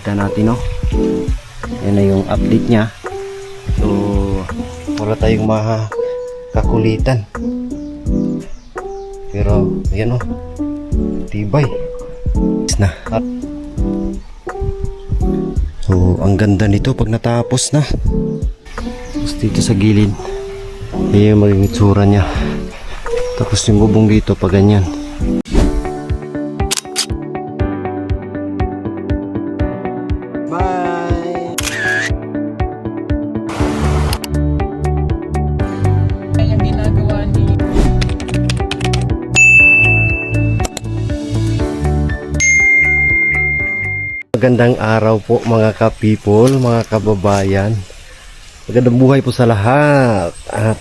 makikita natin, no? Yan na yung update niya. So wala tayong makakakulitan, pero ayan, oh, tibay na. So ang ganda nito pag natapos na. Tapos dito sa gilid ayan yung magiging itsura nya. Tapos yung bubong dito pa ganyan. Bye! Yung ginagawa ni Magandang araw po mga ka-people, mga kababayan. Magandang buhay po sa lahat. At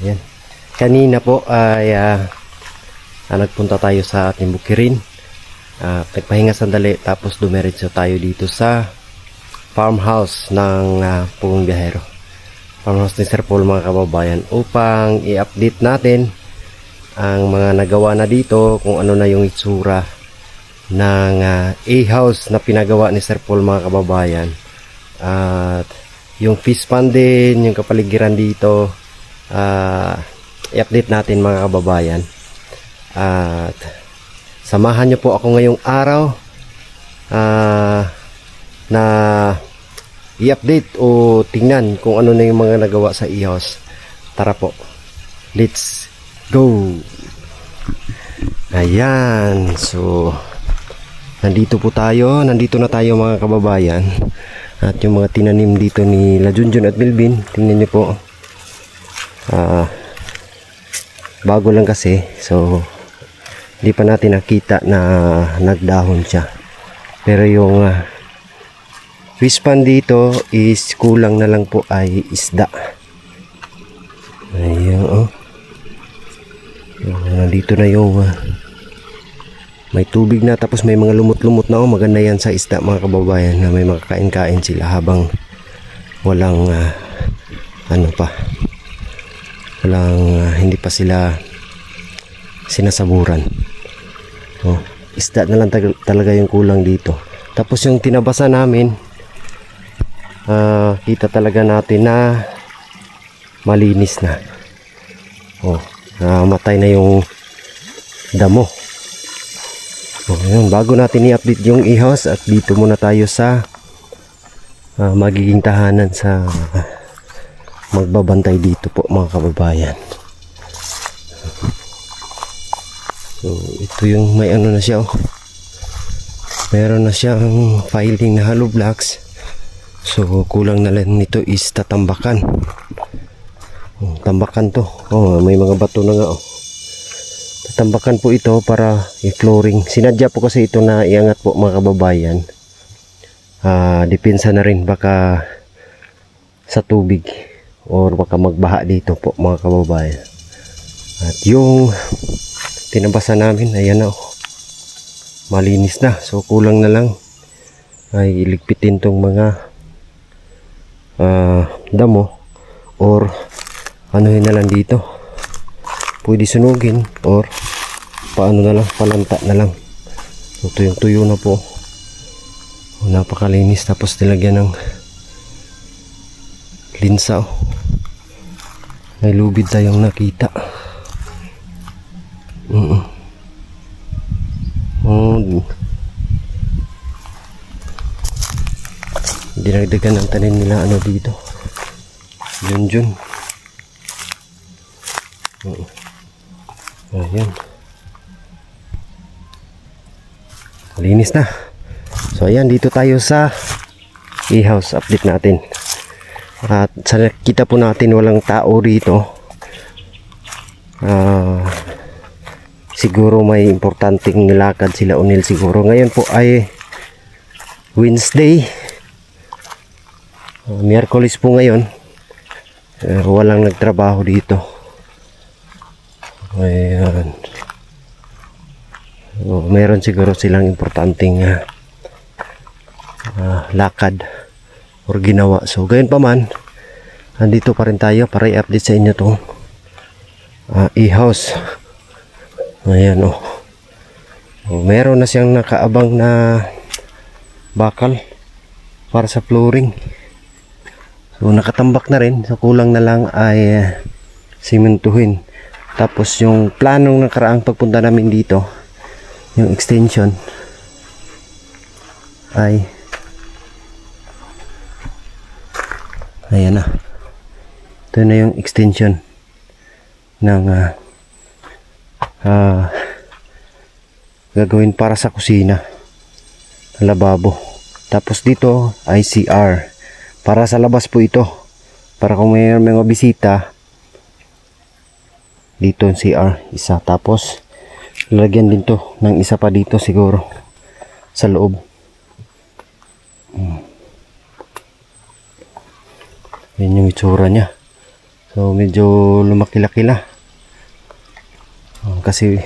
yan, kanina po ay nagpunta tayo sa ating bukirin. Nagpahinga sandali, tapos dumiretso tayo dito sa farmhouse ng Pugong Biyahero. Farmhouse ni Sir Paul, mga kababayan, upang i-update natin ang mga nagawa na dito, kung ano na yung itsura ng A-house na pinagawa ni Sir Paul, mga kababayan. At yung fish pond din, yung kapaligiran dito, i-update natin, mga kababayan. At samahan nyo po ako ngayong araw na i-update o tingnan kung ano na yung mga nagawa sa A-house. Tara po, let's go. Ayan, so nandito na tayo, mga kababayan. At yung mga tinanim dito ni Junjun at Melvin, tingnan nyo po. Bago lang kasi, so hindi pa natin nakita na nagdahon siya. Pero yung fish pond dito is kulang na lang po ay isda. Ayan, oh. Nandito na yung may tubig na, tapos may mga lumot-lumot na, oh. Maganda yan sa isda, mga kababayan, na may makakain-kain sila habang walang hindi pa sila sinasaburan. Oh, isda na lang talaga yung kulang dito. Tapos yung tinabasa namin, kita talaga natin na malinis na. Oh, namatay na yung damo. Bago natin i-update yung A-house, at dito muna tayo sa magiging tahanan sa magbabantay dito po, mga kababayan. So ito yung may ano na siya, oh. Meron na siyang filing na hollow blocks. So kulang na lang nito is tatambakan. Tambakan to, oh, may mga bato na nga, oh. Tambakan po ito para i-flooring. Sinadya po kasi ito na iangat po, mga kababayan. Depensa na rin baka sa tubig or baka magbaha dito po, mga kababayan. At yung tinabasa namin, ayan na, oh. Malinis na. So kulang na lang ay iligpitin tong mga damo, or anuhin na lang dito. Pwede sunugin or paano na lang, palanta na lang. So tuyong-tuyo na po. Napakalinis, tapos nilagyan ng linsa, oh. May lubid tayong nakita. Dinagdagan ang tanim nila dito, Junjun. Ayan, malinis na. So ayan, dito tayo sa A-house, update natin. At sa nakita po natin, walang tao rito. Siguro may importanteng nilakad sila Unil siguro. Ngayon po ay Wednesday, Miyerkules po ngayon. Walang nagtrabaho dito. Ayan. Meron siguro silang importanteng lakad or ginawa. So gayon pa man, andito pa rin tayo para i-update sa inyo itong A-house. Ayan, oh. Meron na siyang nakaabang na bakal para sa flooring. So nakatambak na rin, so kulang na lang ay simentuhin. Tapos yung planong nakaraang pagpunta namin dito, yung extension ay ayan na. Ito na yung extension ng gagawin para sa kusina, lababo. Tapos dito ay CR para sa labas po ito, para kung may mga bisita dito yung CR isa. Tapos lalagyan din to ng isa pa dito siguro sa loob. Yan yung itsura nya. So medyo lumaki-laki na. Kasi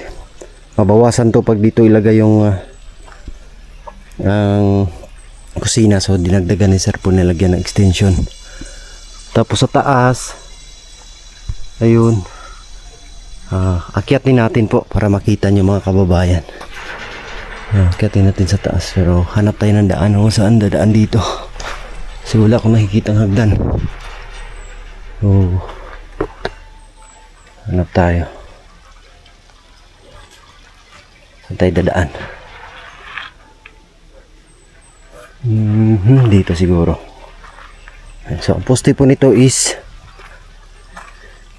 mabawasan to pag dito ilagay yung ang kusina. So dinagdagan ni sir po nilagyan ng extension. Tapos sa taas, ayun, akyatin natin po para makita nyo mga kababayan. Akyatin natin sa taas, pero hanap tayo ng daan. Saan dadaan dito? So wala akong nakikita ng hagdan. So hanap tayo. Saan tayo dadaan? Dito siguro. So ang poste po nito is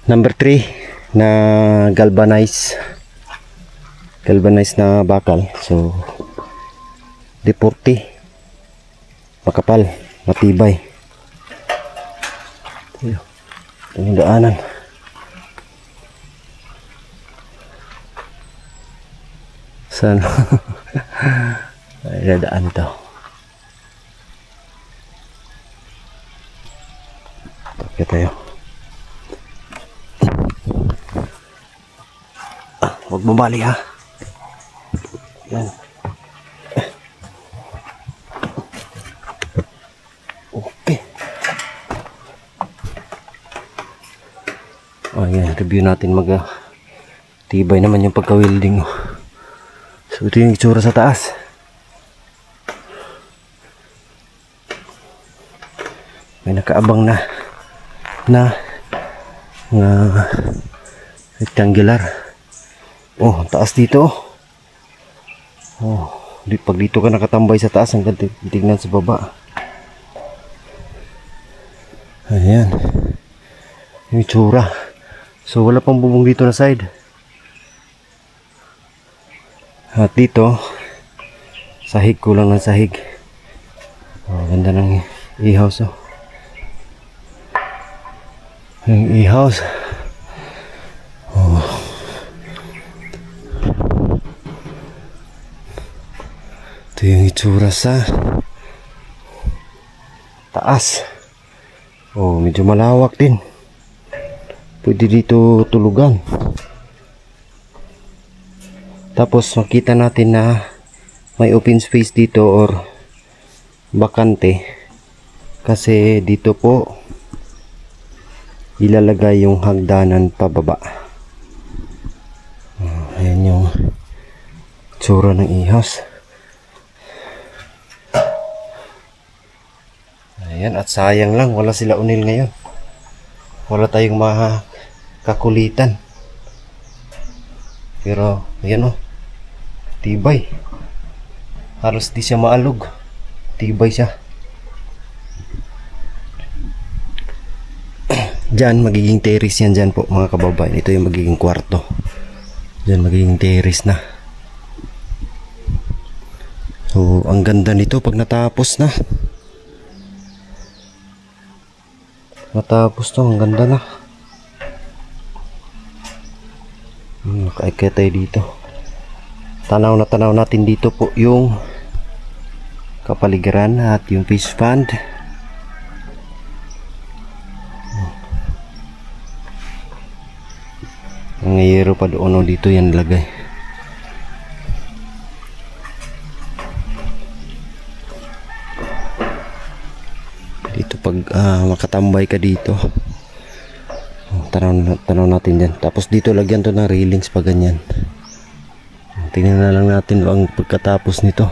number 3 na galvanized na bakal. So D40, makapal, matibay. Ito yung daanan. Saan? Ay, daan ito. Tapos tayo. Huwag bumali ha. Yan. Okay. Ayan, review natin tibay naman yung pagka-welding. So ito yung itsura sa taas. May nakaabang na rectangular. Oh, taas dito. Oh, pag dito ka nakatambay sa taas, ang tignan sa baba. Ayan. Yung itsura. So wala pang bubong dito na side. At dito, sahig, kulang ng sahig. Oh, ganda ng e-house. Oh. Yung e-house. Oh. Ito yung itsura sa taas. Oh, medyo malawak din. Pwede dito tulugan. Tapos makita natin na may open space dito or bakante. Kasi dito po ilalagay yung hagdanan pababa. Ayan yung tsura ng e-house. Ayan, at sayang lang wala sila unil ngayon. Wala tayong kakulitan. Pero ayan oh, tibay. Halos di siya maalog. Tibay siya. Diyan magiging terrace yan dyan po mga kababayan. Ito yung magiging kwarto. Diyan magiging terrace na. So ang ganda nito pag natapos na. Natapos to, ang ganda na. Nakaikya tayo dito. Tanaw natin dito po yung kapaligiran at yung fish pond. Ang ngayero pa doon dito yan lagay. Dito pag makatambay ka dito, tanaw natin dyan. Tapos dito lagyan to ng railings pa ganyan. Tingnan na lang natin ang pagkatapos nito.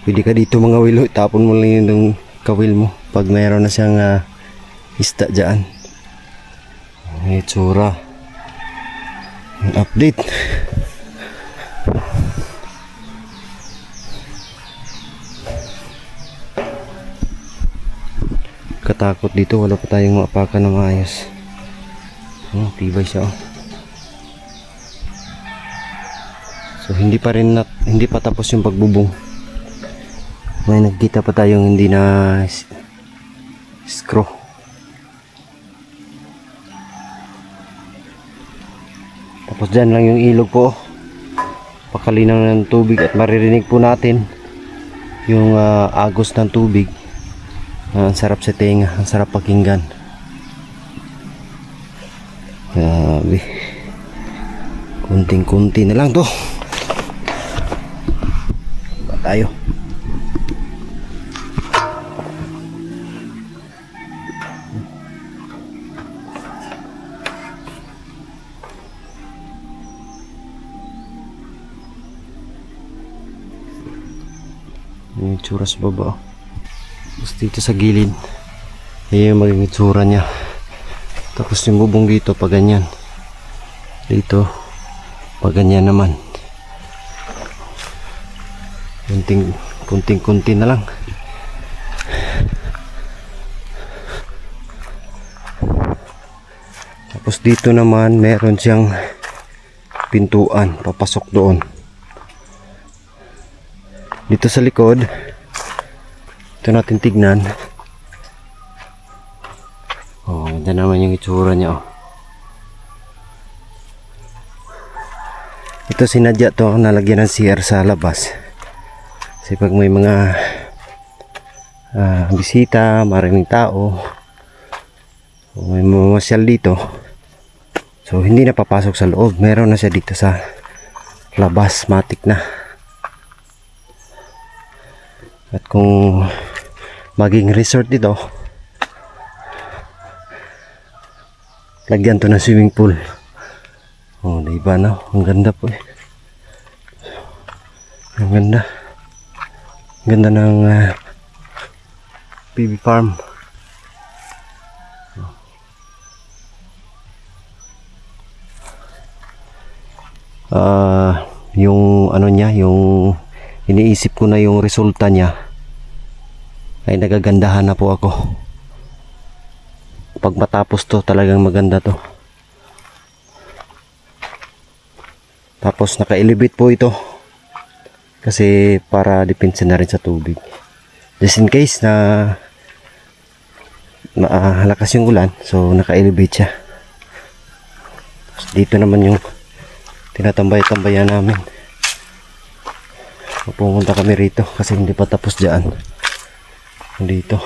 Pwede ka dito mga wilo, tapon mo lang yung kawil mo pag mayroon na siyang isda dyan. May tsura. Yung update. Katakot dito, wala pa tayong maapakan na maayos. Tibay siya oh. So hindi pa tapos yung pagbubong. May nagkita pa tayong hindi na screw. Tapos dyan lang yung ilog po. Pakalinaw ng tubig at maririnig po natin yung agos ng tubig. Ang sarap sa tenga, ang sarap pakinggan. Grabe. Kunting-kunti na lang to. Ba tayo? Yung itsura sa baba. Tapos dito sa gilid, ayan yung maging itsura nya. Tapos yung bubong dito pa ganyan. Dito pa ganyan naman. Kunting-kunti na lang. Tapos dito naman meron siyang pintuan papasok doon. Dito sa likod, ito natin tignan. Oh, ganda naman yung itsura niya oh. Ito sinadya to, nalagyan ng CR sa labas. Kasi pag may mga bisita, maraming tao, o may mamasyal dito, so hindi na papasok sa loob. Meron na siya dito sa labas, matik na. At kung maging resort dito, lagyan to ng swimming pool. Oh, diba na? Ang ganda po eh. Ang ganda. Ang ganda ng PB farm. Yung ano niya, yung iniisip ko na yung resulta niya, ay nagagandahan na po ako. Pag matapos to, talagang maganda to. Tapos naka-elevate po ito kasi para depensa na rin sa tubig, just in case na malakas yung ulan, so naka-elevate siya. Tapos dito naman yung tinatambay-tambayan namin. Pupunta kami rito kasi hindi pa tapos dyan. Dito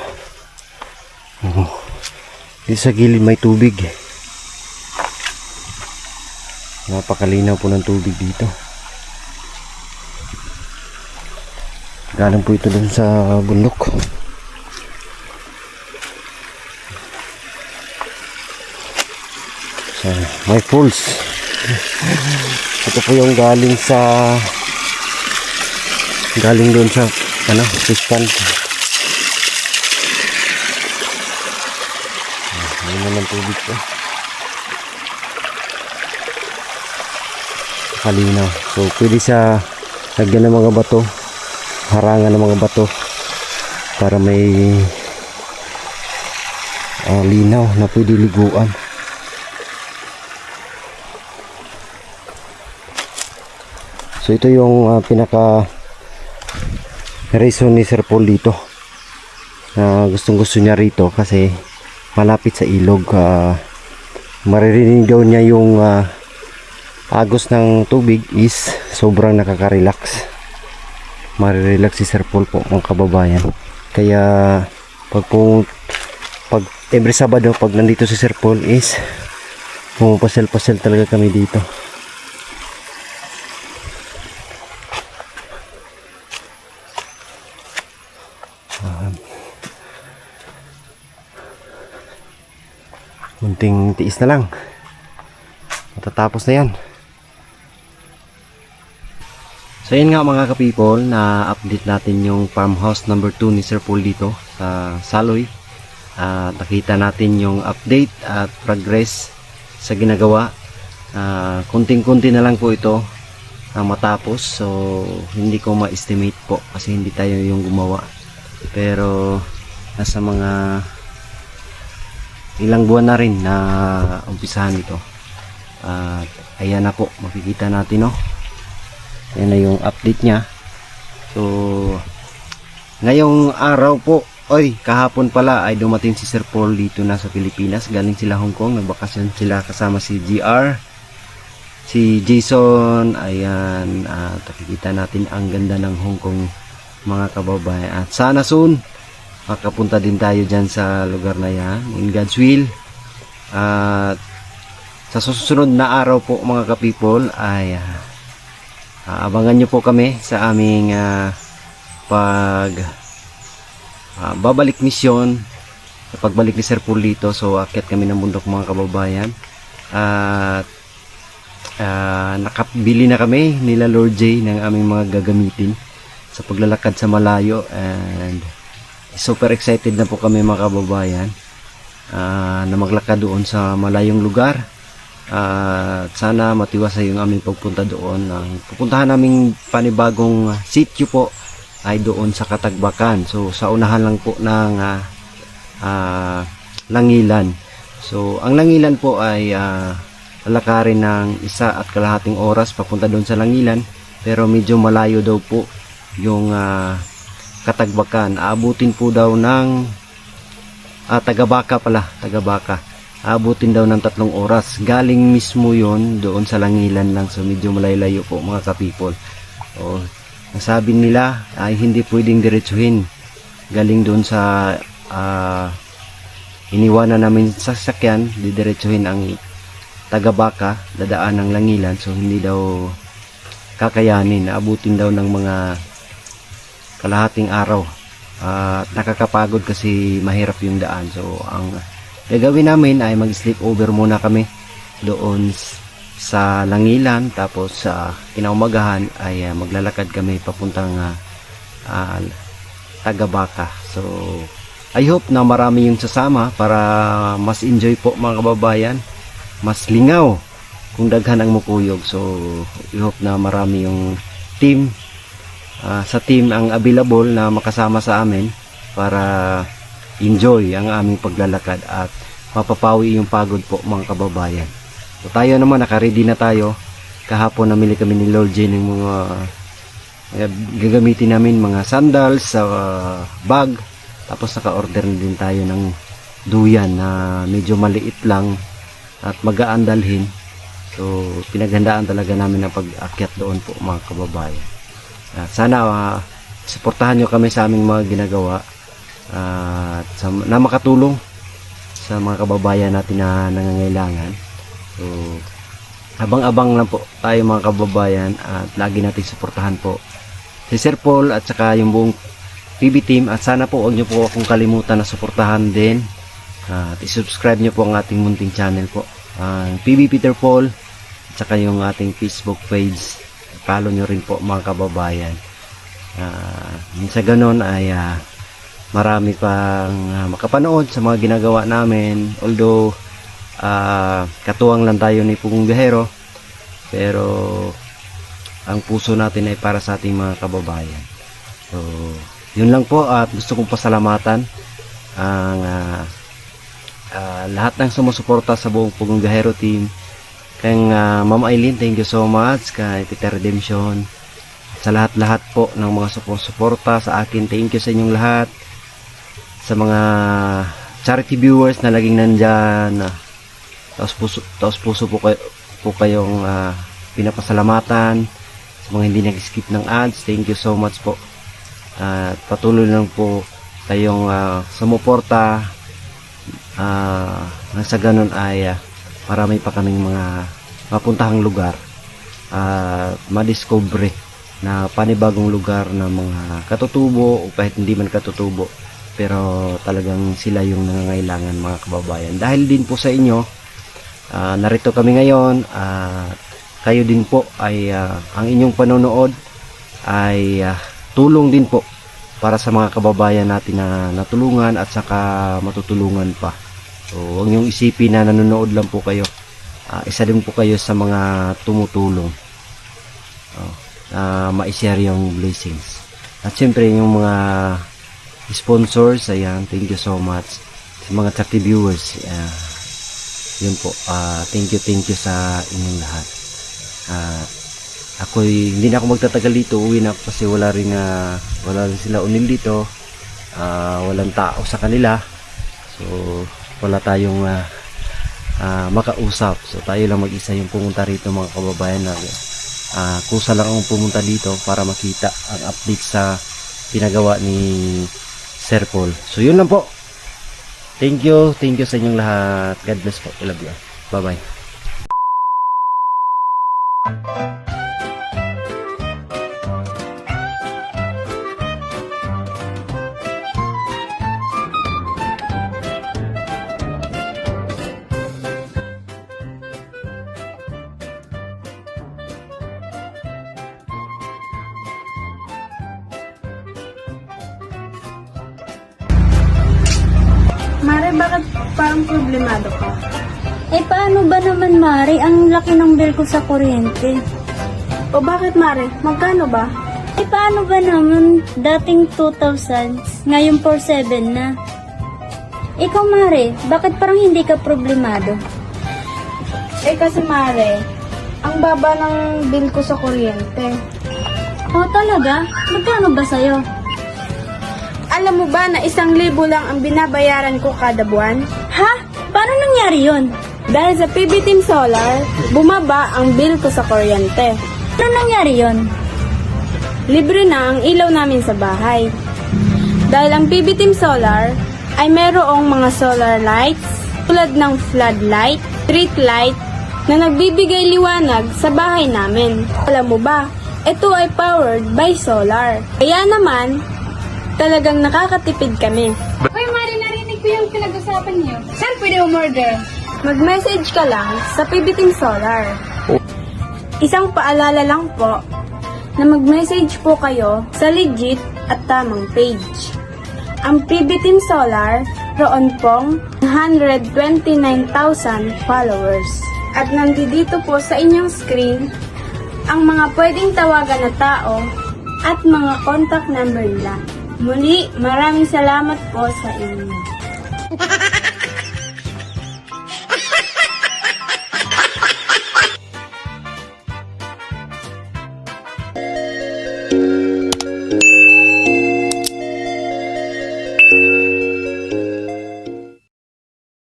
dito sa gilid may tubig. Napakalinaw po ng tubig dito. Galing po ito dun sa bundok. So, may falls. Ito po yung galing doon sa fish pond. Ayun na ng tubig po. Kalinaw. So pwede siya lagyan ng mga bato, harangan ng mga bato para may linaw na pwede liguan. So ito yung pinaka reason ni Sir Paul dito na gustong gusto niya rito kasi malapit sa ilog. Maririnig daw niya yung agos ng tubig is sobrang nakaka-relax. Marirelax si Sir Paul po mga kababayan. Kaya pag every Sabado pag nandito si Sir Paul is pumapasel-pasel talaga kami dito. Kunting tiis na lang, matatapos na yan. So yun nga mga ka-people, na update natin yung farmhouse number 2 ni Sir Paul dito sa Saloy. At nakita natin yung update at progress sa ginagawa. Kunting-kunti na lang po ito matapos. So hindi ko ma-estimate po kasi hindi tayo yung gumawa. Pero nasa mga ilang buwan na rin na umpisahan ito. At ayan na po, makikita natin, no. Yan na yung update niya. So ngayong araw po, kahapon pala ay dumating si Sir Paul dito na sa Pilipinas. Galing sila Hong Kong, nagbakasyon sila kasama si GR, si Jason. Ayan, nakikita natin ang ganda ng Hong Kong mga kababayan. At sana soon makapunta din tayo dyan sa lugar na yan, in God's will. At sa susunod na araw po mga ka-people ay abangan nyo po kami sa aming babalik misyon, sa pagbalik ni Sir Paul dito. So akyat kami ng bundok mga kababayan. At nakabili na kami nila Lord J ng aming mga gagamitin sa paglalakad sa malayo. And super excited na po kami mga kababayan na maglakad doon sa malayong lugar. Sana matiwasay yung aming pagpunta doon. Ang pupuntahan naming panibagong sitio po ay doon sa Katagbakan. So sa unahan lang po ng Langilan. So ang Langilan po ay lalakarin ng 1.5 oras papunta doon sa Langilan, pero medyo malayo daw po yung Katagbakan. Aabutin po daw ng Tagabaka. Aabutin daw ng 3 oras. Galing mismo yon doon sa Langilan lang. So medyo malayo po mga ka-people. So nasabi nila ay hindi pwedeng diretsuhin galing doon sa iniwanan namin sa sasakyan, didiretsuhin ang Tagabaka, dadaan ng Langilan. So hindi daw kakayanin. Aabutin daw ng mga kalahating araw. Nakakapagod kasi mahirap yung daan. So ang gagawin namin ay mag-sleep over muna kami doon sa Langilan, tapos sa kinaumagahan ay maglalakad kami papuntang Tagabaka. So I hope na marami yung sasama para mas enjoy po mga kababayan, mas lingaw kung daghan ang mukuyog. So I hope na marami yung team, sa team ang available na makasama sa amin para enjoy ang aming paglalakad at mapapawi yung pagod po mga kababayan. So tayo naman, naka-ready na tayo. Kahapon namili kami ni Lord J ng mga gagamitin namin, mga sandals, bag. Tapos naka-order na din tayo ng duyan na medyo maliit lang at magaan dalhin. So pinaghandaan talaga namin ang pag-akyat doon po mga kababayan. Sana suportahan nyo kami sa aming mga ginagawa at na makatulong sa mga kababayan natin na nangangailangan. So abang-abang lang po tayo mga kababayan at lagi natin suportahan po si Sir Paul at saka yung buong PB team. At sana po huwag nyo po akong kalimutan na suportahan din at i-subscribe nyo po ang ating munting channel po, ang PB Peter Paul, at saka yung ating Facebook page. Follow nyo rin po mga kababayan. Sa ganon ay marami pang makapanood sa mga ginagawa namin. Although katuwang lang tayo ni Pugong Biyahero, pero ang puso natin ay para sa ating mga kababayan. So yun lang po, at gusto kong pasalamatan ang lahat ng sumusuporta sa buong Pugong Biyahero team. Kay Ma'am Aileen, thank you so much. Kay Peter Redemption, sa lahat-lahat po ng mga sumusuporta sa akin, thank you sa inyong lahat. Sa mga charity viewers na laging nandyan, taos puso po kayong pinapasalamatan. Sa mga hindi nag-skip ng ads, thank you so much po. At patuloy lang po kayong sumuporta. Nasa ganun ay marami pa kaming mga mapuntahang lugar at madiscover na panibagong lugar na mga katutubo o kahit hindi man katutubo, pero talagang sila yung nangangailangan mga kababayan. Dahil din po sa inyo, narito kami ngayon at kayo din po ay ang inyong panonood ay tulong din po para sa mga kababayan natin na natulungan at saka matutulungan pa. So, huwag niyong isipin na nanonood lang po kayo. Isa din po kayo sa mga tumutulong. Ma-share yung blessings. At syempre yung mga sponsors, ayan, thank you so much. Sa mga 30 viewers, yun po, thank you sa inyong lahat. Hindi na ako magtatagal dito, uwi na ako kasi wala rin sila unil dito, walang tao sa kanila, so wala tayong makausap, so tayo lang mag-isa yung pumunta rito mga kababayan natin. Kusa lang akong pumunta dito para makita ang update sa pinagawa ni Sir Paul. So yun lang po, thank you sa inyong lahat. God bless po, I love you, bye bye. Mare, bakit parang problemado ka? Eh, paano ba naman, Mari? Ang laki ng bill ko sa kuryente. O bakit, Mare? Magkano ba? Eh, paano ba naman? Dating 2,000, ngayon 4,700 na. Ikaw, Mari, bakit parang hindi ka problemado? Eh kasi, Mare, ang baba ng bill ko sa kuryente. Oh, talaga? Magkano ba sa'yo? Alam mo ba na 1,000 lang ang binabayaran ko kada buwan? Ha? Paano nangyari yun? Dahil sa PB Team Solar, bumaba ang bill ko sa kuryente. Paano nangyari yun? Libre na ang ilaw namin sa bahay. Dahil ang PB Team Solar ay merong mga solar lights tulad ng floodlight, street light na nagbibigay liwanag sa bahay namin. Alam mo ba, ito ay powered by solar. Kaya naman, talagang nakakatipid kami. Uy, Mari, narinig ko yung pinag-usapan niyo. Saan pwede umorder? Mag-message ka lang sa PB Team Solar. Isang paalala lang po na mag-message po kayo sa legit at tamang page. Ang PB Team Solar, roon pong 129,000 followers. At nandito po sa inyong screen ang mga pwedeng tawagan na tao at mga contact number nila. Muli, maraming salamat po sa inyo.